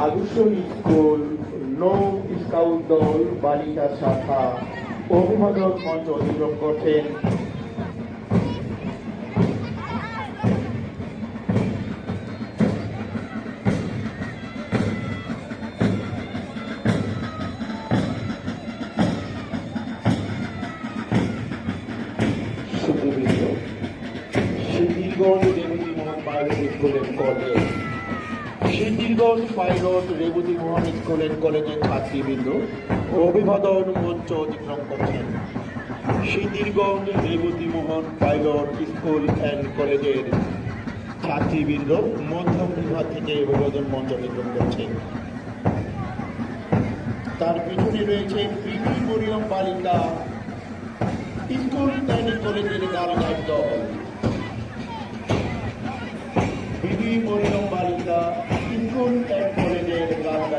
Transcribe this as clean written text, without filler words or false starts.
আদর্শ স্কুল, নৌ স্কাউট দল, বালিকা শাখা অভিভাবক মঞ্চ অতিক্রম করছেন। Siddhirganj Rebati Mohan pilot school and college, Siddhirganj pilot Rebati Mohan school and কলেজের ছাত্রীবৃন্দ অভিবাদন মঞ্চ অতিক্রম করছেন। Siddhirganj Rebati Mohan pilot school and কলেজের ছাত্রীবৃন্দ মধ্যম বিভাগ থেকে অভিবাদন মঞ্চ অতিক্রম করছেন। তার পিছনে রয়েছে পিপি মরিয়ম বালিকা স্কুল অ্যান্ড কলেজের গান গাইড দল। পিপি মরিয়ম বালিকা